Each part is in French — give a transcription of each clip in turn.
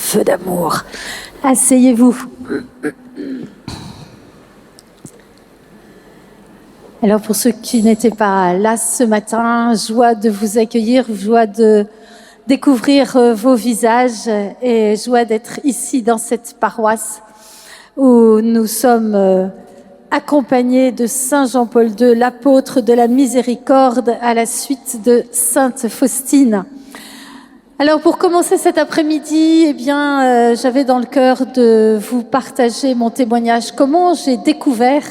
feu d'amour. Asseyez-vous. Alors pour ceux qui n'étaient pas là ce matin, joie de vous accueillir, joie de découvrir vos visages et joie d'être ici dans cette paroisse où nous sommes accompagnés de Saint Jean-Paul II, l'apôtre de la miséricorde à la suite de Sainte Faustine. Alors pour commencer cet après-midi, j'avais dans le cœur de vous partager mon témoignage, comment j'ai découvert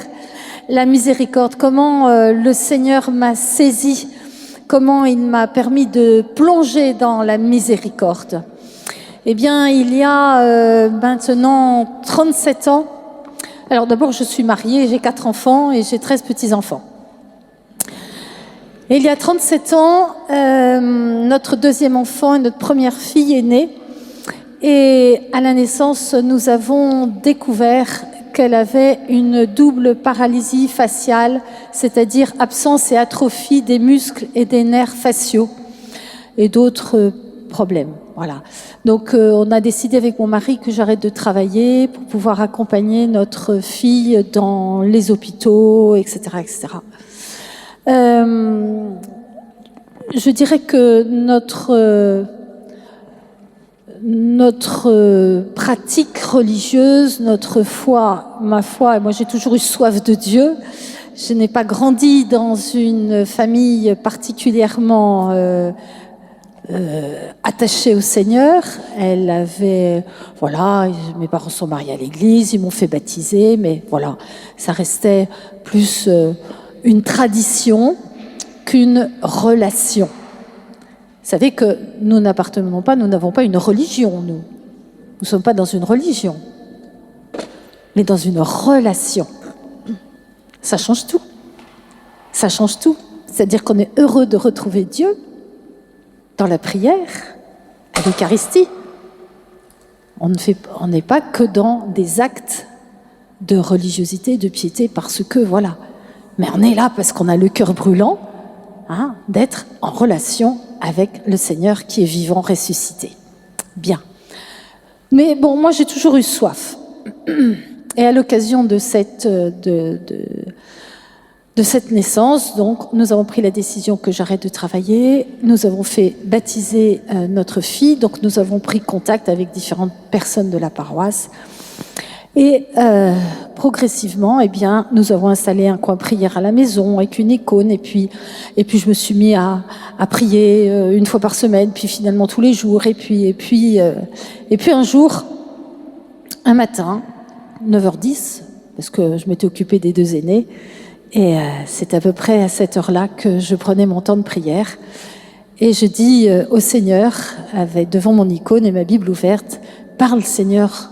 la miséricorde, comment le Seigneur m'a saisi, comment il m'a permis de plonger dans la miséricorde. Il y a maintenant 37 ans, alors d'abord je suis mariée, j'ai 4 enfants et j'ai 13 petits-enfants. Et il y a 37 ans, notre deuxième enfant et notre première fille est née. Et à la naissance, nous avons découvert qu'elle avait une double paralysie faciale, c'est-à-dire absence et atrophie des muscles et des nerfs faciaux et d'autres problèmes. Voilà. Donc on a décidé avec mon mari que j'arrête de travailler pour pouvoir accompagner notre fille dans les hôpitaux, etc., etc. Je dirais que notre pratique religieuse, notre foi, ma foi, et moi j'ai toujours eu soif de Dieu. Je n'ai pas grandi dans une famille particulièrement attachée au Seigneur. Elle avait, voilà, mes parents sont mariés à l'église, ils m'ont fait baptiser, mais voilà, ça restait plus une tradition qu'une relation. Vous savez que nous n'appartenons pas, nous n'avons pas une religion, nous. Nous ne sommes pas dans une religion, mais dans une relation. Ça change tout. Ça change tout. C'est-à-dire qu'on est heureux de retrouver Dieu dans la prière, à l'Eucharistie. On n'est pas que dans des actes de religiosité, de piété, parce que voilà. Mais on est là parce qu'on a le cœur brûlant, d'être en relation avec le Seigneur qui est vivant, ressuscité. Bien. Mais bon, moi j'ai toujours eu soif. Et à l'occasion de cette naissance, donc, nous avons pris la décision que j'arrête de travailler. Nous avons fait baptiser notre fille. Donc nous avons pris contact avec différentes personnes de la paroisse. Et progressivement, nous avons installé un coin prière à la maison avec une icône. Et puis je me suis mis à prier une fois par semaine, puis finalement tous les jours. Et puis un jour, un matin, 9h10, parce que je m'étais occupée des 2 aînés, et c'est à peu près à cette heure-là que je prenais mon temps de prière. Et je dis au Seigneur, devant mon icône et ma Bible ouverte, « Parle Seigneur,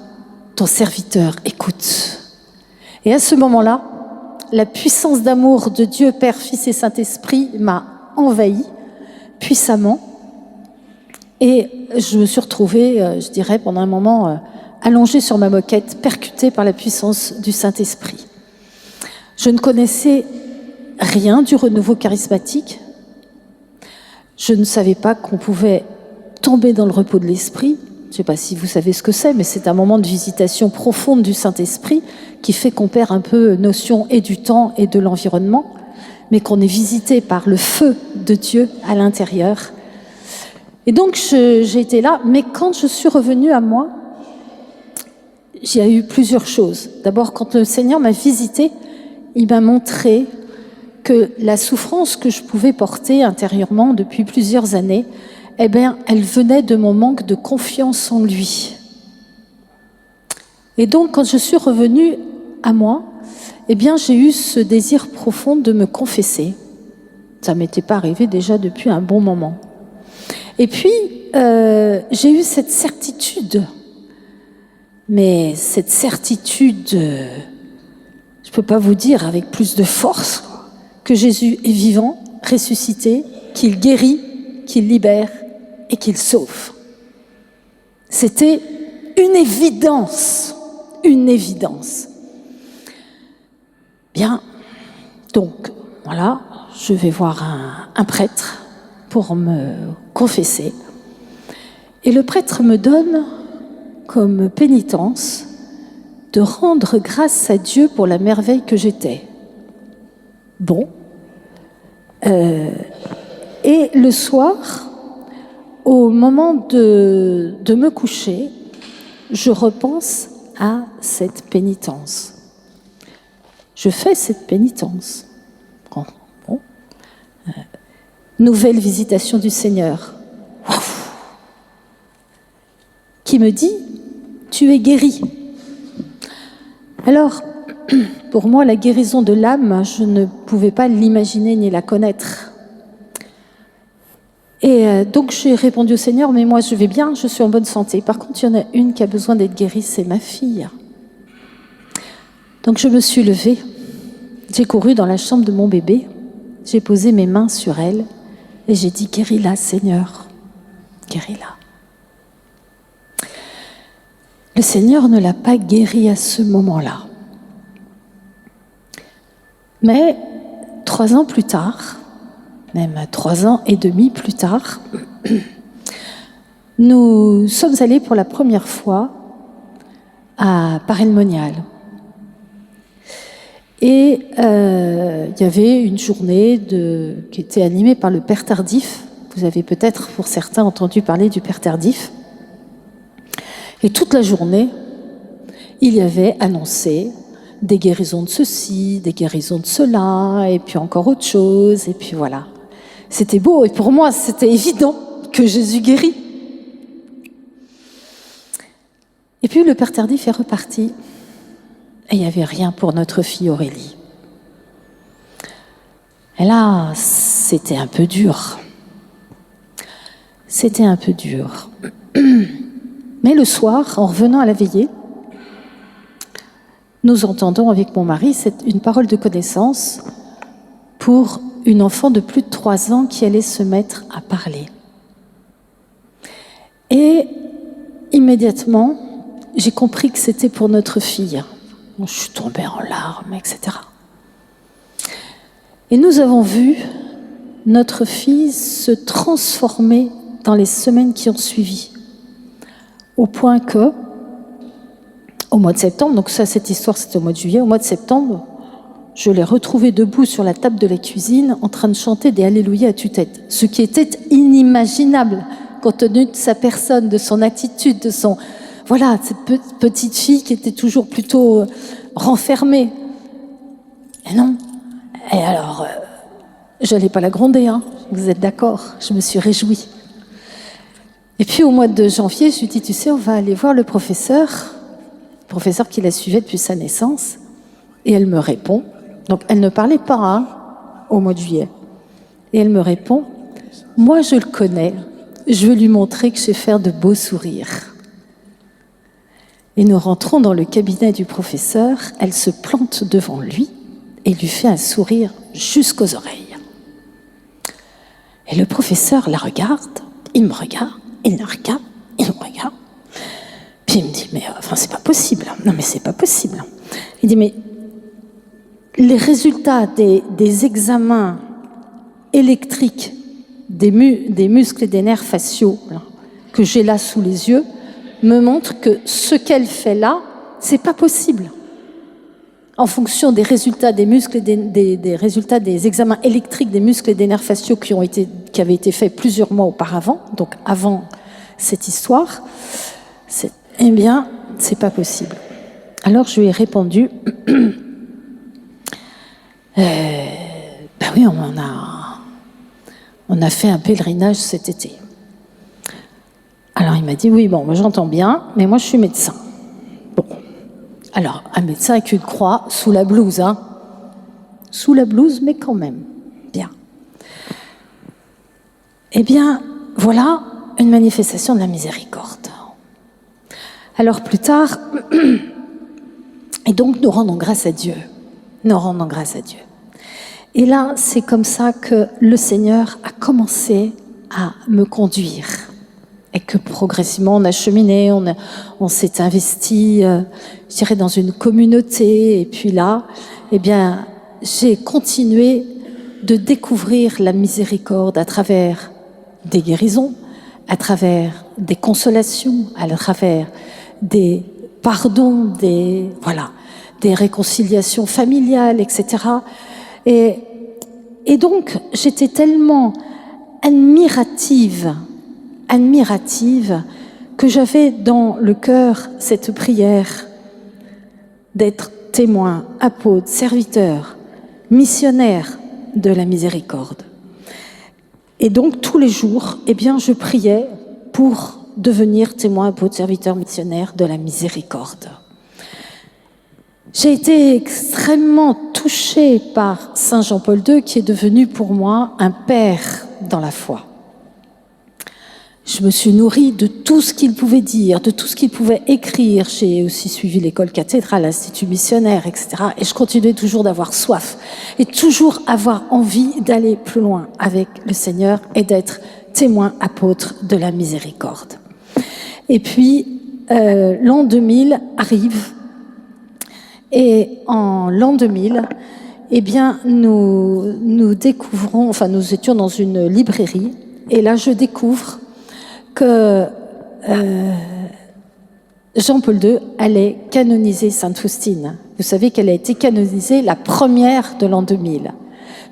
ton serviteur écoute. » Et à ce moment-là, la puissance d'amour de Dieu, Père, Fils et Saint-Esprit m'a envahi puissamment. Et je me suis retrouvée, je dirais, pendant un moment, allongée sur ma moquette, percutée par la puissance du Saint-Esprit. Je ne connaissais rien du renouveau charismatique. Je ne savais pas qu'on pouvait tomber dans le repos de l'Esprit. Je ne sais pas si vous savez ce que c'est, mais c'est un moment de visitation profonde du Saint-Esprit qui fait qu'on perd un peu notion et du temps et de l'environnement, mais qu'on est visité par le feu de Dieu à l'intérieur. Et donc j'ai été là, mais quand je suis revenue à moi, il y a eu plusieurs choses. D'abord, quand le Seigneur m'a visitée, il m'a montré que la souffrance que je pouvais porter intérieurement depuis plusieurs années, elle venait de mon manque de confiance en lui. Et donc, quand je suis revenue à moi, j'ai eu ce désir profond de me confesser. Ça ne m'était pas arrivé déjà depuis un bon moment. Et puis, j'ai eu cette certitude. Mais cette certitude, je ne peux pas vous dire avec plus de force que Jésus est vivant, ressuscité, qu'il guérit, qu'il libère et qu'il sauve. C'était une évidence, une évidence. Bien, donc voilà, je vais voir un prêtre pour me confesser. Et le prêtre me donne comme pénitence de rendre grâce à Dieu pour la merveille que j'étais. Bon. Et le soir, au moment de me coucher, je repense à cette pénitence. Je fais cette pénitence. Bon. Nouvelle visitation du Seigneur. Ouf. Qui me dit, tu es guéri. Alors, pour moi, la guérison de l'âme, je ne pouvais pas l'imaginer ni la connaître. Et donc, j'ai répondu au Seigneur, mais moi, je vais bien, je suis en bonne santé. Par contre, il y en a une qui a besoin d'être guérie, c'est ma fille. Donc, je me suis levée. J'ai couru dans la chambre de mon bébé. J'ai posé mes mains sur elle et j'ai dit, guéris-la, Seigneur. Guéris-la. Le Seigneur ne l'a pas guérie à ce moment-là. Mais 3 ans plus tard, même 3 ans et demi plus tard, nous sommes allés pour la première fois à Paray-le-Monial. Et il y avait une journée qui était animée par le Père Tardif. Vous avez peut-être, pour certains, entendu parler du Père Tardif. Et toute la journée, il y avait annoncé des guérisons de ceci, des guérisons de cela, et puis encore autre chose, et puis voilà. C'était beau, et pour moi, c'était évident que Jésus guérit. Et puis le Père Tardif est reparti, et il n'y avait rien pour notre fille Aurélie. Et là, c'était un peu dur. C'était un peu dur. Mais le soir, en revenant à la veillée, nous entendons avec mon mari une parole de connaissance pour une enfant de plus de 3 ans qui allait se mettre à parler. Et immédiatement, j'ai compris que c'était pour notre fille. Je suis tombée en larmes, etc. Et nous avons vu notre fille se transformer dans les semaines qui ont suivi. Au point que, au mois de septembre, donc ça, cette histoire, c'était au mois de juillet, au mois de septembre, je l'ai retrouvée debout sur la table de la cuisine, en train de chanter des Alléluia à tue-tête. Ce qui était inimaginable, compte tenu de sa personne, de son attitude, de son... Voilà, cette petite fille qui était toujours plutôt renfermée. Et non. Et alors, je n'allais pas la gronder, hein, vous êtes d'accord, je me suis réjouie. Et puis au mois de janvier, je lui dis, tu sais, on va aller voir le professeur qui la suivait depuis sa naissance. Et elle me répond, donc elle ne parlait pas hein, au mois de juillet. Et elle me répond, moi je le connais, je veux lui montrer que je sais faire de beaux sourires. Et nous rentrons dans le cabinet du professeur, elle se plante devant lui et lui fait un sourire jusqu'aux oreilles. Et le professeur la regarde, il me regarde, il la regarde, il me regarde. Puis il me dit, mais enfin, c'est pas possible. Non, mais c'est pas possible. Il dit, mais les résultats des examens électriques des muscles et des nerfs faciaux là, que j'ai là sous les yeux me montrent que ce qu'elle fait là, c'est pas possible. En fonction des résultats des muscles et des résultats des examens électriques des muscles et des nerfs faciaux qui avaient été faits plusieurs mois auparavant, donc avant cette histoire, eh bien, c'est pas possible. Alors je lui ai répondu, ben oui, on a fait un pèlerinage cet été. Alors il m'a dit, oui, bon, moi j'entends bien, mais moi je suis médecin. Bon, alors un médecin avec une croix sous la blouse, hein. Sous la blouse, mais quand même, bien. Eh bien, voilà une manifestation de la miséricorde. Alors plus tard, et donc nous rendons grâce à Dieu. Nous rendons grâce à Dieu. Et là, c'est comme ça que le Seigneur a commencé à me conduire. Et que progressivement, on a cheminé, on s'est investi, je dirais, dans une communauté. Et puis là, eh bien, j'ai continué de découvrir la miséricorde à travers des guérisons, à travers des consolations, à travers des pardons, des réconciliations familiales, etc. Et donc, j'étais tellement admirative, que j'avais dans le cœur cette prière d'être témoin, apôtre, serviteur, missionnaire de la miséricorde. Et donc, tous les jours, je priais pour devenir témoin, apôtre, serviteur, missionnaire de la miséricorde. J'ai été extrêmement touchée par Saint Jean-Paul II, qui est devenu pour moi un père dans la foi. Je me suis nourrie de tout ce qu'il pouvait dire, de tout ce qu'il pouvait écrire. J'ai aussi suivi l'école cathédrale, l'Institut missionnaire, etc. Et je continuais toujours d'avoir soif et toujours avoir envie d'aller plus loin avec le Seigneur et d'être témoin apôtre de la miséricorde. Et puis, l'an 2000 arrive. Et en l'an 2000, nous découvrons, nous étions dans une librairie, et là je découvre que Jean-Paul II allait canoniser Sainte Faustine. Vous savez qu'elle a été canonisée la première de l'an 2000,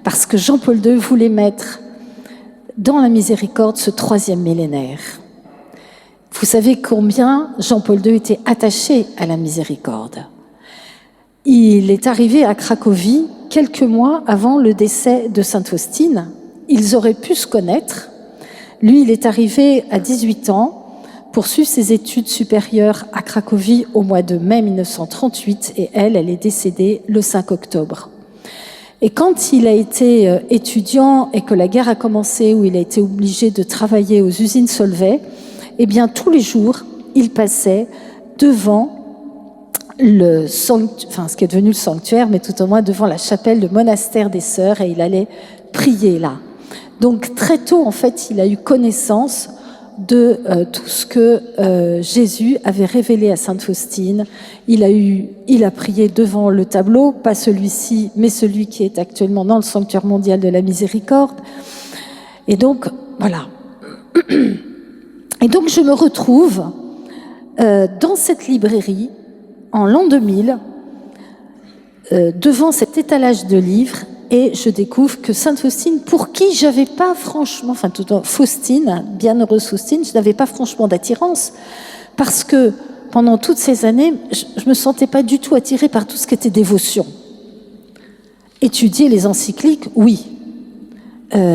parce que Jean-Paul II voulait mettre dans la miséricorde ce 3e millénaire. Vous savez combien Jean-Paul II était attaché à la miséricorde. Il est arrivé à Cracovie quelques mois avant le décès de Sainte Faustine. Ils auraient pu se connaître. Lui, il est arrivé à 18 ans, poursuivre ses études supérieures à Cracovie au mois de mai 1938, et elle est décédée le 5 octobre. Et quand il a été étudiant et que la guerre a commencé, où il a été obligé de travailler aux usines Solvay, tous les jours, il passait devant ce qui est devenu le sanctuaire, mais tout au moins devant la chapelle, le monastère des Sœurs, et il allait prier là. Donc très tôt, en fait, il a eu connaissance de tout ce que Jésus avait révélé à Sainte Faustine. Il a prié devant le tableau, pas celui-ci, mais celui qui est actuellement dans le sanctuaire mondial de la miséricorde. Et donc, je me retrouve dans cette librairie, en l'an 2000, devant cet étalage de livres, et je découvre que Sainte Faustine, pour qui j'avais pas franchement, Faustine, bienheureuse Faustine, je n'avais pas franchement d'attirance, parce que pendant toutes ces années, je me sentais pas du tout attirée par tout ce qui était dévotion. Étudier les encycliques, oui.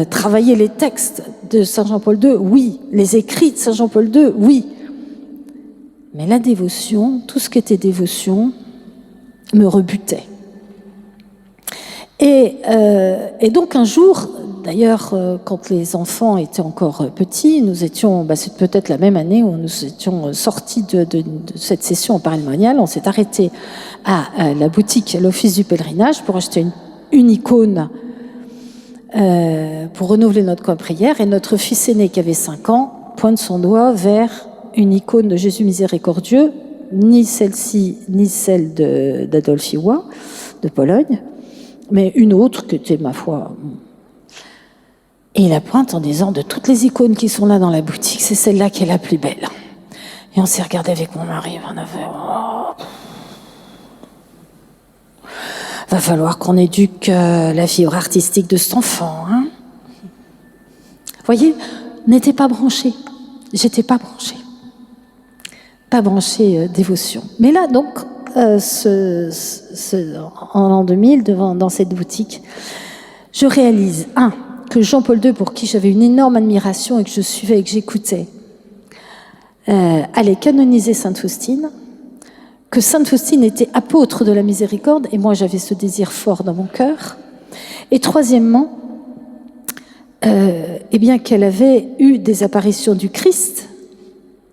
Travailler les textes de Saint Jean-Paul II, oui. Les écrits de Saint Jean-Paul II, oui. Mais la dévotion, tout ce qui était dévotion, me rebutait. Et donc un jour, d'ailleurs, quand les enfants étaient encore petits, nous étions, c'est peut-être la même année où nous étions sortis de cette session au Paray-le-Monial, on s'est arrêté à la boutique, à l'office du pèlerinage, pour acheter une icône pour renouveler notre camp de prière, et notre fils aîné qui avait 5 ans pointe son doigt vers une icône de Jésus miséricordieux, ni celle-ci, ni celle d'Adolf Iwa, de Pologne, mais une autre qui était, ma foi... Et il la pointe en disant, de toutes les icônes qui sont là dans la boutique, c'est celle-là qui est la plus belle. Et on s'est regardé avec mon mari, on a fait... Oh. Va falloir qu'on éduque la fibre artistique de cet enfant. Hein. Vous voyez, n'était pas branché. J'étais pas branchée. Pas branchée dévotion. Mais là, donc, en l'an 2000, dans cette boutique, je réalise, que Jean-Paul II, pour qui j'avais une énorme admiration et que je suivais et que j'écoutais, allait canoniser Sainte Faustine, que Sainte Faustine était apôtre de la miséricorde, et moi j'avais ce désir fort dans mon cœur. Et troisièmement, qu'elle avait eu des apparitions du Christ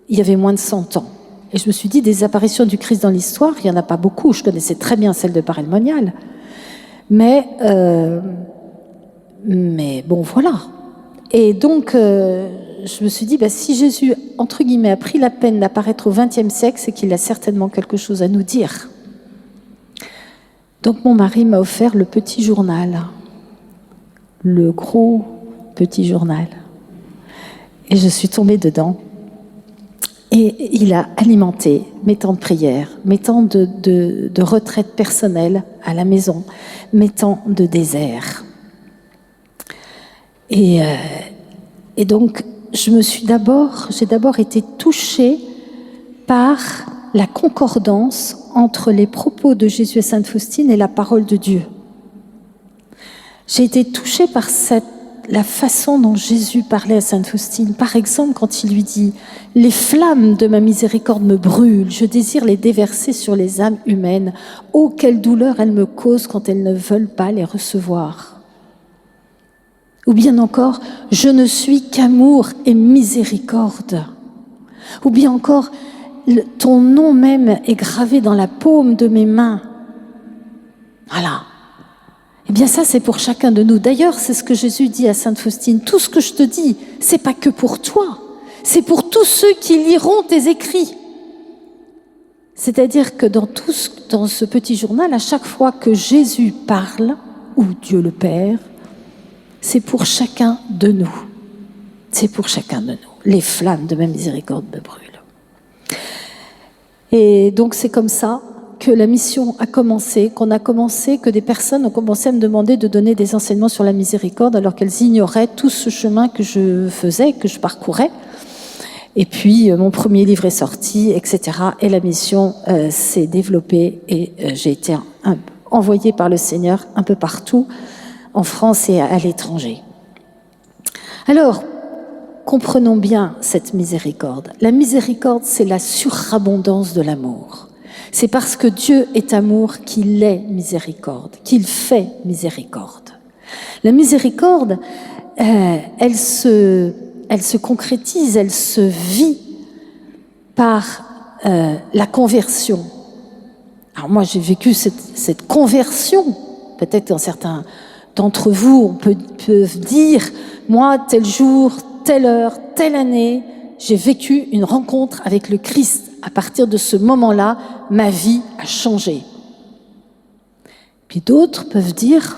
il y avait moins de 100 ans. Et je me suis dit, des apparitions du Christ dans l'histoire, il n'y en a pas beaucoup. Je connaissais très bien celle de Paray-le-Monial. Mais bon, voilà. Et donc, je me suis dit, si Jésus, entre guillemets, a pris la peine d'apparaître au XXe siècle, c'est qu'il a certainement quelque chose à nous dire. Donc, mon mari m'a offert le petit journal. Le gros petit journal. Et je suis tombée dedans. Et il a alimenté mes temps de prière, mes temps de retraite personnelle à la maison, mes temps de désert. Et donc, j'ai d'abord été touchée par la concordance entre les propos de Jésus et Sainte Faustine et la parole de Dieu. J'ai été touchée par la façon dont Jésus parlait à Sainte Faustine. Par exemple, quand il lui dit « Les flammes de ma miséricorde me brûlent, je désire les déverser sur les âmes humaines. Oh, quelle douleur elles me causent quand elles ne veulent pas les recevoir. » Ou bien encore « Je ne suis qu'amour et miséricorde. » Ou bien encore « Ton nom même est gravé dans la paume de mes mains. » Voilà. Eh bien ça, c'est pour chacun de nous. D'ailleurs, c'est ce que Jésus dit à Sainte Faustine. Tout ce que je te dis, c'est pas que pour toi. C'est pour tous ceux qui liront tes écrits. C'est-à-dire que dans ce petit journal, à chaque fois que Jésus parle, ou Dieu le Père, c'est pour chacun de nous. C'est pour chacun de nous. Les flammes de ma miséricorde me brûlent. Et donc c'est comme ça que la mission a commencé, que des personnes ont commencé à me demander de donner des enseignements sur la miséricorde alors qu'elles ignoraient tout ce chemin que je faisais, que je parcourais. Et puis mon premier livre est sorti, etc. Et la mission s'est développée et j'ai été envoyée par le Seigneur un peu partout, en France et à l'étranger. Alors, comprenons bien cette miséricorde. La miséricorde, c'est la surabondance de l'amour. C'est parce que Dieu est amour qu'il est miséricorde, qu'il fait miséricorde. La miséricorde, elle se concrétise, elle se vit par la conversion. Alors moi, j'ai vécu cette conversion. Peut-être dans certains d'entre vous, peuvent dire, moi, tel jour, telle heure, telle année, j'ai vécu une rencontre avec le Christ. À partir de ce moment-là, ma vie a changé. Puis d'autres peuvent dire,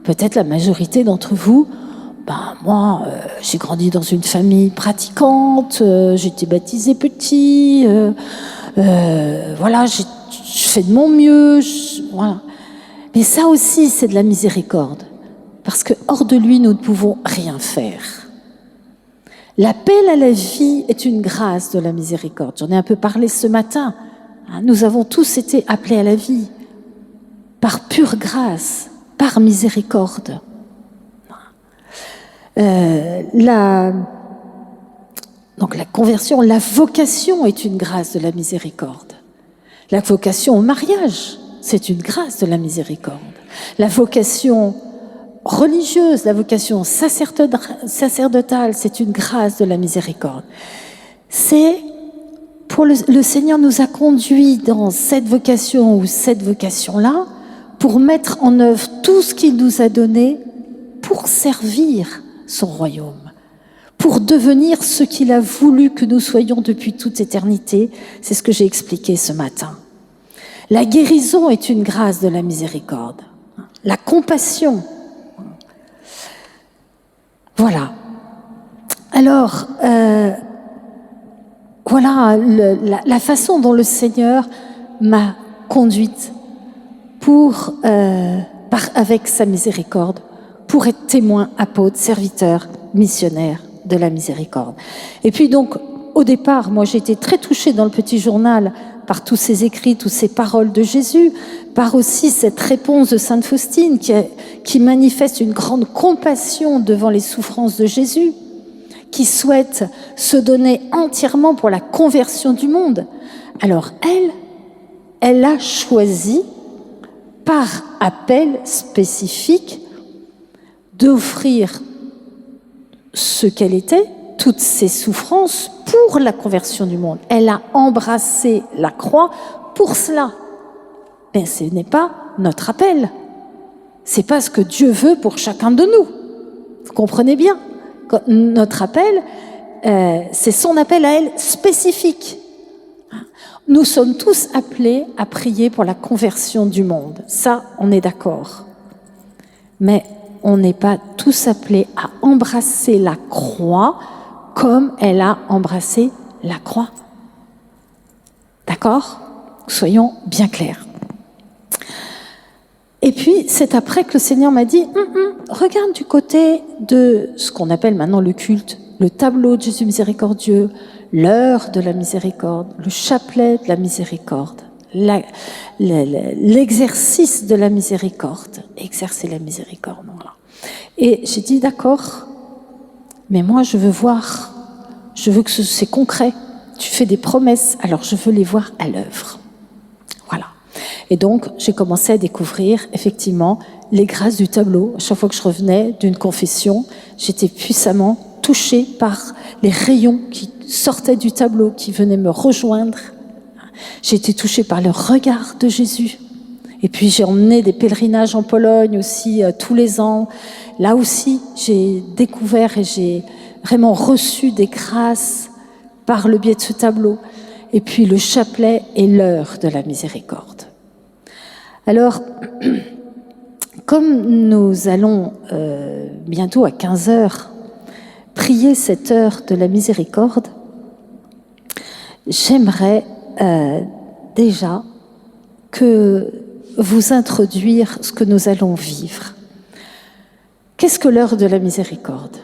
peut-être la majorité d'entre vous, moi, j'ai grandi dans une famille pratiquante, j'ai été baptisée petit, voilà, je fais de mon mieux, voilà. Mais ça aussi, c'est de la miséricorde, parce que hors de lui, nous ne pouvons rien faire. L'appel à la vie est une grâce de la miséricorde. J'en ai un peu parlé ce matin. Nous avons tous été appelés à la vie par pure grâce, par miséricorde. Donc la conversion, la vocation est une grâce de la miséricorde. La vocation au mariage, c'est une grâce de la miséricorde. La vocation religieuse, la vocation sacerdotale, c'est une grâce de la miséricorde. C'est pour le Seigneur nous a conduits dans cette vocation ou cette vocation-là pour mettre en œuvre tout ce qu'il nous a donné pour servir son royaume, pour devenir ce qu'il a voulu que nous soyons depuis toute éternité. C'est ce que j'ai expliqué ce matin. La guérison est une grâce de la miséricorde. La compassion. Voilà. Alors, voilà la façon dont le Seigneur m'a conduite avec sa miséricorde, pour être témoin, apôtre, serviteur, missionnaire de la miséricorde. Et puis donc, au départ, moi j'ai été très touchée dans le petit journal par tous ces écrits, toutes ces paroles de Jésus, par aussi cette réponse de Sainte Faustine qui manifeste une grande compassion devant les souffrances de Jésus, qui souhaite se donner entièrement pour la conversion du monde. Alors elle a choisi, par appel spécifique, d'offrir ce qu'elle était, toutes ses souffrances, pour la conversion du monde. Elle a embrassé la croix pour cela. Mais ce n'est pas notre appel. C'est pas ce que Dieu veut pour chacun de nous. Vous comprenez bien? Notre appel, c'est son appel à elle spécifique. Nous sommes tous appelés à prier pour la conversion du monde. Ça, on est d'accord. Mais on n'est pas tous appelés à embrasser la croix comme elle a embrassé la croix. D'accord ? Soyons bien clairs. Et puis, c'est après que le Seigneur m'a dit, regarde du côté de ce qu'on appelle maintenant le culte, le tableau de Jésus miséricordieux, l'heure de la miséricorde, le chapelet de la miséricorde, l'exercice de la miséricorde, exercer la miséricorde. Voilà. Et j'ai dit, d'accord, mais moi je veux voir, je veux que c'est concret, tu fais des promesses, alors je veux les voir à l'œuvre. Voilà. Et donc, j'ai commencé à découvrir, effectivement, les grâces du tableau. À chaque fois que je revenais d'une confession, j'étais puissamment touchée par les rayons qui sortaient du tableau, qui venaient me rejoindre. J'ai été touchée par le regard de Jésus. Et puis, j'ai emmené des pèlerinages en Pologne aussi, tous les ans. Là aussi, j'ai découvert et j'ai vraiment reçu des grâces par le biais de ce tableau. Et puis, le chapelet et l'heure de la miséricorde. Alors, comme nous allons bientôt à 15h prier cette heure de la miséricorde, j'aimerais déjà que vous introduire ce que nous allons vivre. Qu'est-ce que l'heure de la miséricorde ?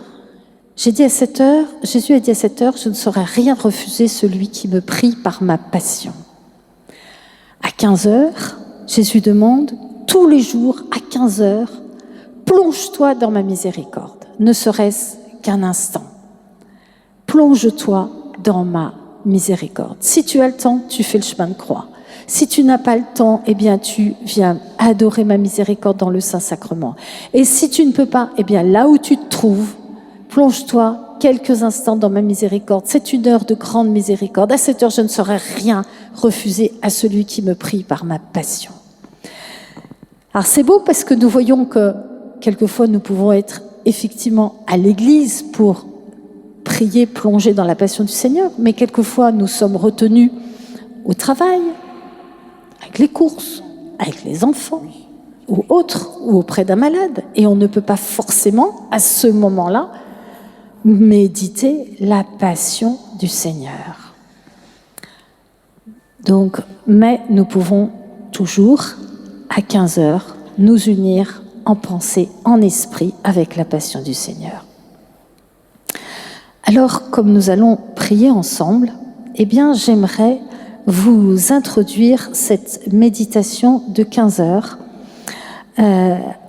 Jésus a dit à cette heure, je ne saurais rien refuser celui qui me prie par ma passion. À 15h, Jésus demande, tous les jours, à 15h, plonge-toi dans ma miséricorde, ne serait-ce qu'un instant. Plonge-toi dans ma miséricorde. Si tu as le temps, tu fais le chemin de croix. Si tu n'as pas le temps, eh bien, tu viens adorer ma miséricorde dans le Saint-Sacrement. Et si tu ne peux pas, eh bien, là où tu te trouves, plonge-toi quelques instants dans ma miséricorde. C'est une heure de grande miséricorde. À cette heure, je ne saurais rien refuser à celui qui me prie par ma passion. Alors c'est beau parce que nous voyons que quelquefois nous pouvons être effectivement à l'église pour prier, plonger dans la passion du Seigneur, mais quelquefois nous sommes retenus au travail, avec les courses, avec les enfants, ou autres, ou auprès d'un malade, et on ne peut pas forcément, à ce moment-là, méditer la passion du Seigneur. Donc, mais nous pouvons toujours, à 15h, nous unir en pensée, en esprit, avec la passion du Seigneur. Alors, comme nous allons prier ensemble, eh bien, j'aimerais vous introduire cette méditation de 15h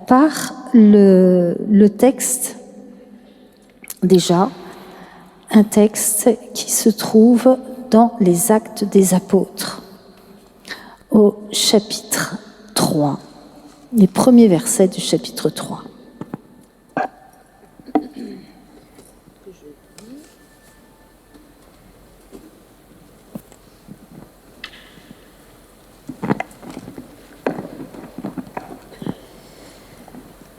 par le texte, déjà, un texte qui se trouve dans les Actes des Apôtres, au chapitre 3, les premiers versets du chapitre 3.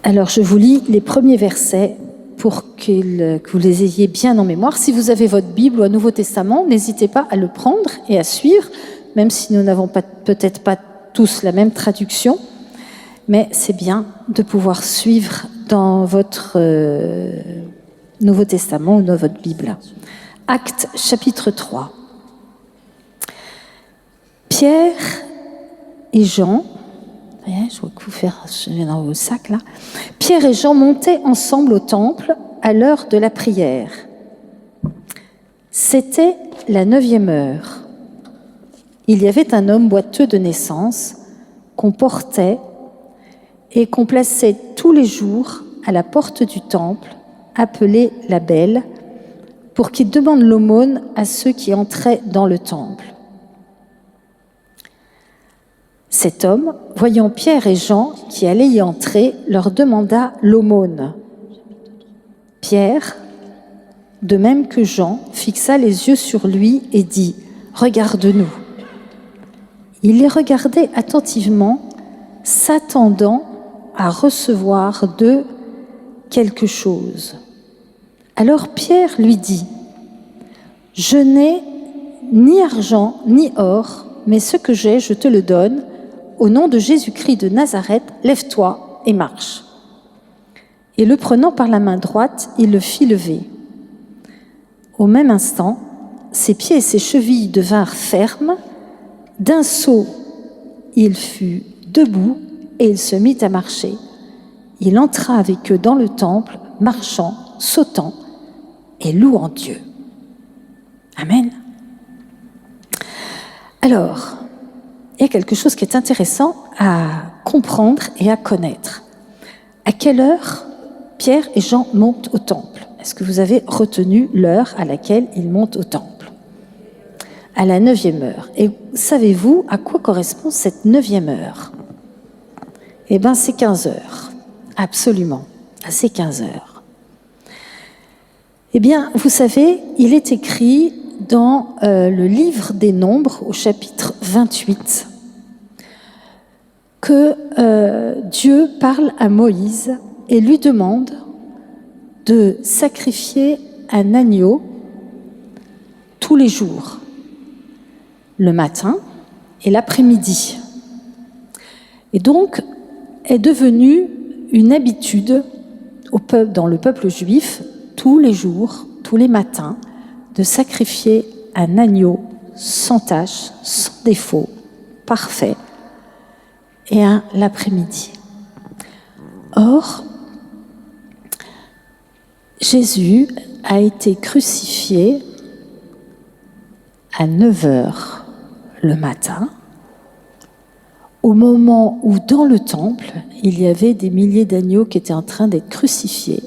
Alors, je vous lis les premiers versets pour que vous les ayez bien en mémoire. Si vous avez votre Bible ou un Nouveau Testament, n'hésitez pas à le prendre et à suivre, même si nous n'avons peut-être pas tous la même traduction, mais c'est bien de pouvoir suivre dans votre Nouveau Testament ou dans votre Bible. Actes, chapitre 3. Pierre et Jean... Je vois que vous faire dans vos sacs là. Pierre et Jean montaient ensemble au temple à l'heure de la prière. C'était la 9e heure. Il y avait un homme boiteux de naissance qu'on portait et qu'on plaçait tous les jours à la porte du temple, appelé la Belle, pour qu'il demande l'aumône à ceux qui entraient dans le temple. Cet homme, voyant Pierre et Jean qui allaient y entrer, leur demanda l'aumône. Pierre, de même que Jean, fixa les yeux sur lui et dit « Regarde-nous ». Il les regardait attentivement, s'attendant à recevoir d'eux quelque chose. Alors Pierre lui dit « Je n'ai ni argent ni or, mais ce que j'ai, je te le donne. Au nom de Jésus-Christ de Nazareth, lève-toi et marche. » Et le prenant par la main droite, il le fit lever. Au même instant, ses pieds et ses chevilles devinrent fermes, D'un saut, il fut debout et il se mit à marcher. Il entra avec eux dans le temple, marchant, sautant et louant Dieu. Amen. Alors, il y a quelque chose qui est intéressant à comprendre et à connaître. À quelle heure Pierre et Jean montent au temple? Est-ce que vous avez retenu l'heure à laquelle ils montent au temple? À la 9e heure. Et savez-vous à quoi correspond cette 9e heure? Eh bien, c'est 15 heures. Absolument. C'est 15 heures. Eh bien, vous savez, il est écrit dans le livre des Nombres, au chapitre 28, que Dieu parle à Moïse et lui demande de sacrifier un agneau tous les jours, le matin et l'après-midi. Et donc, est devenue une habitude dans le peuple juif, tous les jours, tous les matins, de sacrifier un agneau sans tache, sans défaut, parfait, et l'après-midi. Or, Jésus a été crucifié à 9 heures le matin, au moment où dans le temple, il y avait des milliers d'agneaux qui étaient en train d'être crucifiés,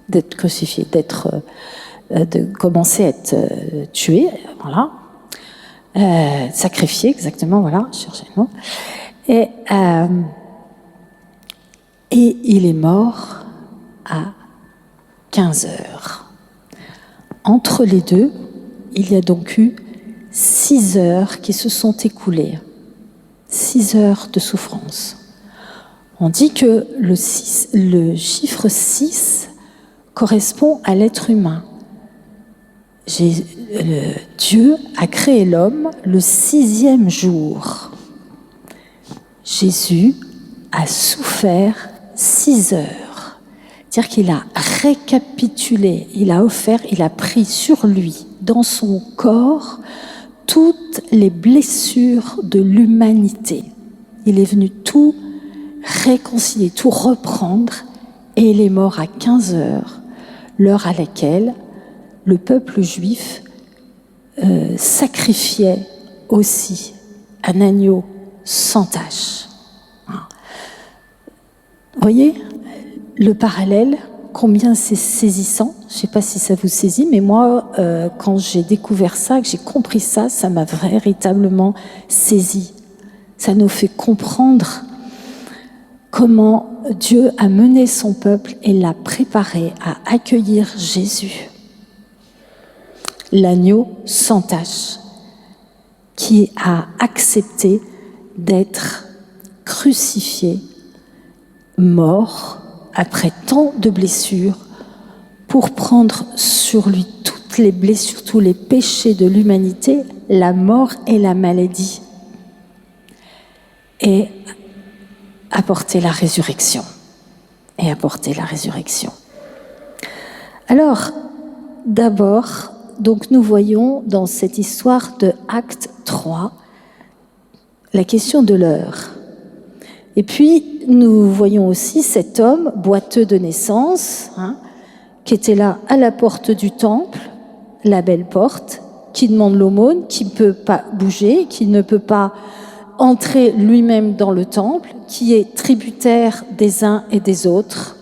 de commencer à être tués, voilà, sacrifiés, exactement, voilà, je cherchais le mot. Et il est mort à 15 heures. Entre les deux, il y a donc eu 6 heures qui se sont écoulées. 6 heures de souffrance. On dit que le chiffre 6 correspond à l'être humain. Dieu a créé l'homme le 6e jour. Jésus a souffert 6 heures. C'est-à-dire qu'il a récapitulé, il a pris sur lui, dans son corps, toutes les blessures de l'humanité. Il est venu tout réconcilier, tout reprendre, et il est mort à 15 heures, l'heure à laquelle le peuple juif sacrifiait aussi un agneau sans tache. Vous voyez le parallèle, combien c'est saisissant. Je ne sais pas si ça vous saisit, mais moi, quand j'ai découvert ça, que j'ai compris ça, ça m'a véritablement saisi. Ça nous fait comprendre comment Dieu a mené son peuple et l'a préparé à accueillir Jésus, l'agneau sans tache, qui a accepté d'être crucifié, mort, après tant de blessures, pour prendre sur lui toutes les blessures, tous les péchés de l'humanité, la mort et la maladie, et apporter la résurrection. Alors, d'abord, donc nous voyons dans cette histoire de Acte 3 la question de l'heure. Et puis, nous voyons aussi cet homme boiteux de naissance, qui était là à la porte du temple, la belle porte, qui demande l'aumône, qui ne peut pas bouger, qui ne peut pas entrer lui-même dans le temple, qui est tributaire des uns et des autres.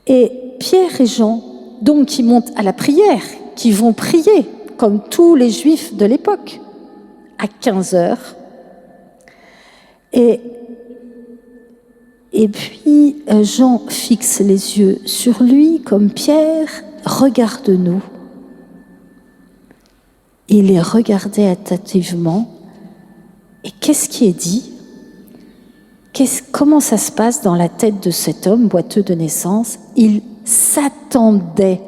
Et Pierre et Jean, donc, qui montent à la prière, qui vont prier, comme tous les Juifs de l'époque, à 15 heures. Et puis, Jean fixe les yeux sur lui, comme Pierre, regarde-nous. Il les regardait attentivement. Et qu'est-ce qui est dit? Comment ça se passe dans la tête de cet homme boiteux de naissance? Il s'attendait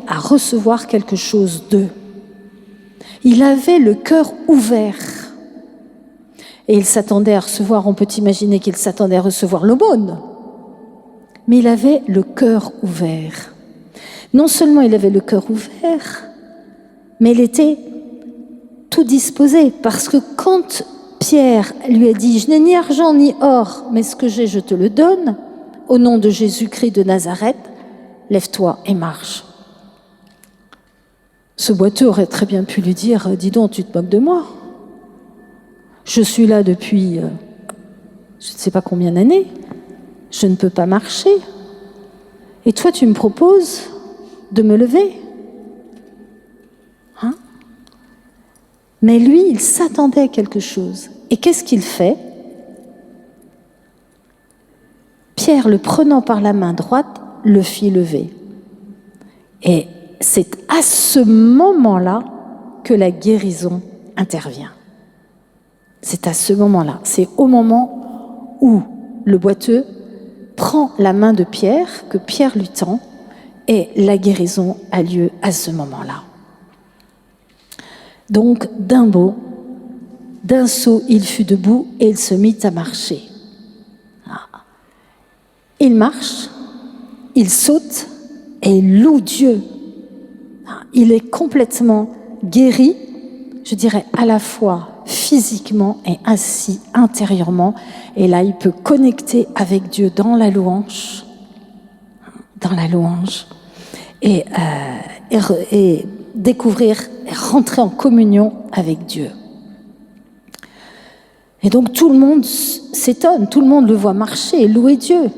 à recevoir quelque chose d'eux. Il avait le cœur ouvert. Et il s'attendait à recevoir, on peut imaginer qu'il s'attendait à recevoir l'aumône. Mais il avait le cœur ouvert. Non seulement il avait le cœur ouvert, mais il était tout disposé, parce que quand Pierre lui a dit « Je n'ai ni argent ni or, mais ce que j'ai, je te le donne, au nom de Jésus-Christ de Nazareth, lève-toi et marche. » Ce boiteux aurait très bien pu lui dire « Dis donc, tu te moques de moi. Je suis là depuis je ne sais pas combien d'années, je ne peux pas marcher. Et toi, tu me proposes de me lever ?» Hein? Mais lui, il s'attendait à quelque chose. Et qu'est-ce qu'il fait? Pierre, le prenant par la main droite, le fit lever. Et c'est à ce moment-là que la guérison intervient. C'est à ce moment-là. C'est au moment où le boiteux prend la main de Pierre, que Pierre lui tend, et la guérison a lieu à ce moment-là. Donc, d'un bond, d'un saut, il fut debout et il se mit à marcher. Il marche, il saute et il loue Dieu. Il est complètement guéri, je dirais à la fois physiquement et ainsi intérieurement. Et là, il peut connecter avec Dieu dans la louange, et découvrir et rentrer en communion avec Dieu. Et donc tout le monde s'étonne, tout le monde le voit marcher et louer Dieu.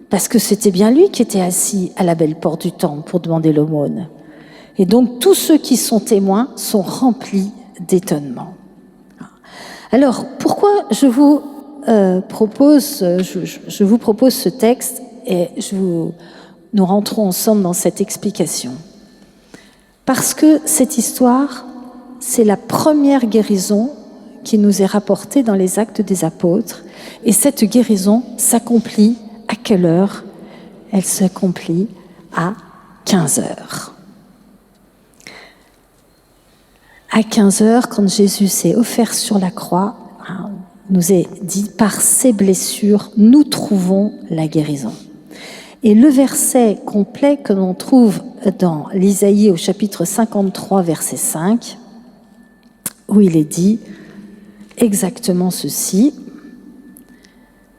Parce que c'était bien lui qui était assis à la belle porte du temple pour demander l'aumône. Et donc tous ceux qui sont témoins sont remplis d'étonnement. Alors pourquoi je vous propose ce texte et nous rentrons ensemble dans cette explication? Parce que cette histoire, c'est la première guérison qui nous est rapportée dans les Actes des Apôtres. Et cette guérison s'accomplit à quelle heure? Elle s'accomplit à 15 heures. À 15 heures, quand Jésus s'est offert sur la croix, nous est dit, par ses blessures, nous trouvons la guérison. Et le verset complet que l'on trouve dans l'Isaïe au chapitre 53, verset 5, où il est dit exactement ceci: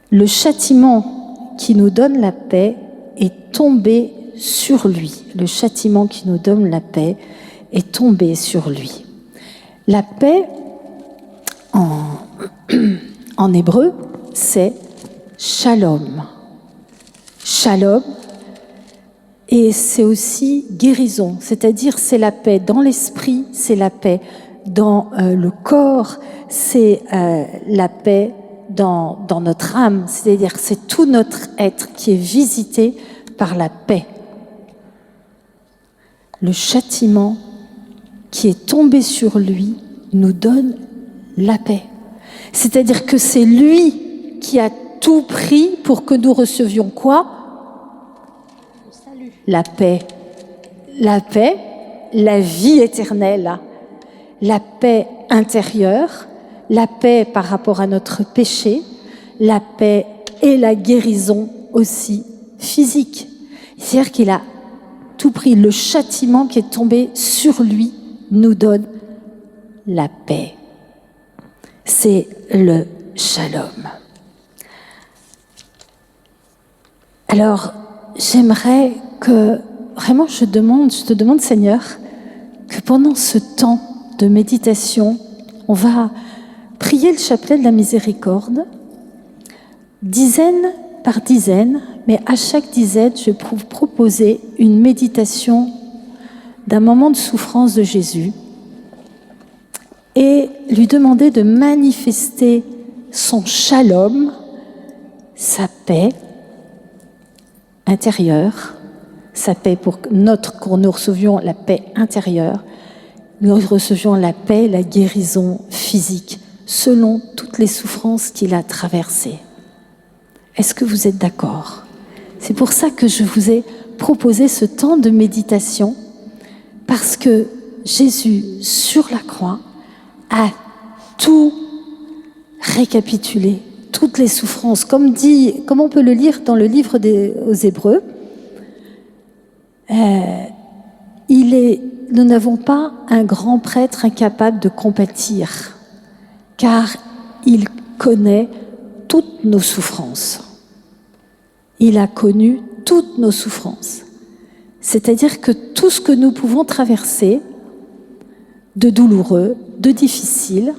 le châtiment qui nous donne la paix est tombé sur lui. Le châtiment qui nous donne la paix est tombé sur lui. La paix, en hébreu, c'est shalom. Shalom, et c'est aussi guérison, c'est-à-dire c'est la paix dans l'esprit, c'est la paix dans le corps, c'est la paix dans notre âme, c'est-à-dire c'est tout notre être qui est visité par la paix. Le châtiment qui est tombé sur lui nous donne la paix. C'est-à-dire que c'est lui qui a tout pris pour que nous recevions quoi? La paix. La paix, la vie éternelle, la paix intérieure, la paix par rapport à notre péché, la paix et la guérison aussi physique. C'est-à-dire qu'il a tout pris. Le châtiment qui est tombé sur lui nous donne la paix. C'est le shalom. Alors, j'aimerais que, vraiment, je te demande, Seigneur, que pendant ce temps de méditation, on va prier le chapelet de la miséricorde, dizaine par dizaine, mais à chaque dizaine, je vais vous proposer une méditation d'un moment de souffrance de Jésus et lui demander de manifester son shalom, sa paix intérieure, sa paix pour que nous recevions la paix intérieure, nous recevions la paix, la guérison physique, selon toutes les souffrances qu'il a traversées. Est-ce que vous êtes d'accord? C'est pour ça que je vous ai proposé ce temps de méditation, parce que Jésus, sur la croix, a tout récapitulé, toutes les souffrances, comme on peut le lire dans le livre aux Hébreux. Il est nous n'avons pas un grand prêtre incapable de compatir, car il connaît toutes nos souffrances. Il a connu toutes nos souffrances. C'est-à-dire que tout ce que nous pouvons traverser, de douloureux, de difficile,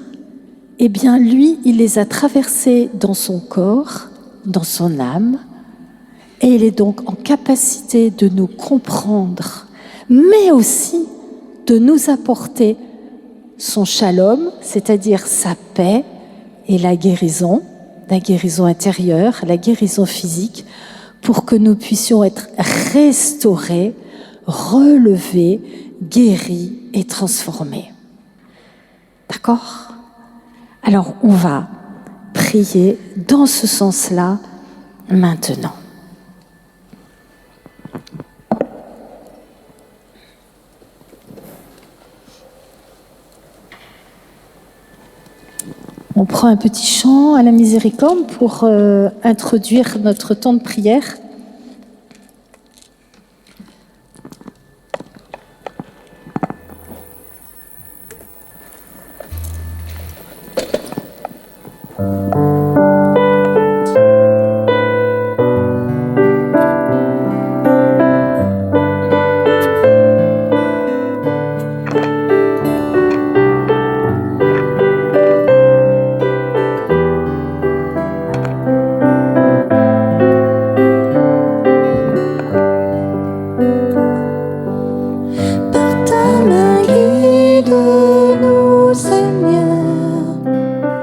eh bien lui, il les a traversés dans son corps, dans son âme, et il est donc en capacité de nous comprendre, mais aussi de nous apporter son shalom, c'est-à-dire sa paix et la guérison intérieure, la guérison physique, pour que nous puissions être restaurés, relevés, guéris et transformés. D'accord ? Alors, on va prier dans ce sens-là maintenant. On prend un petit chant à la miséricorde pour introduire notre temps de prière.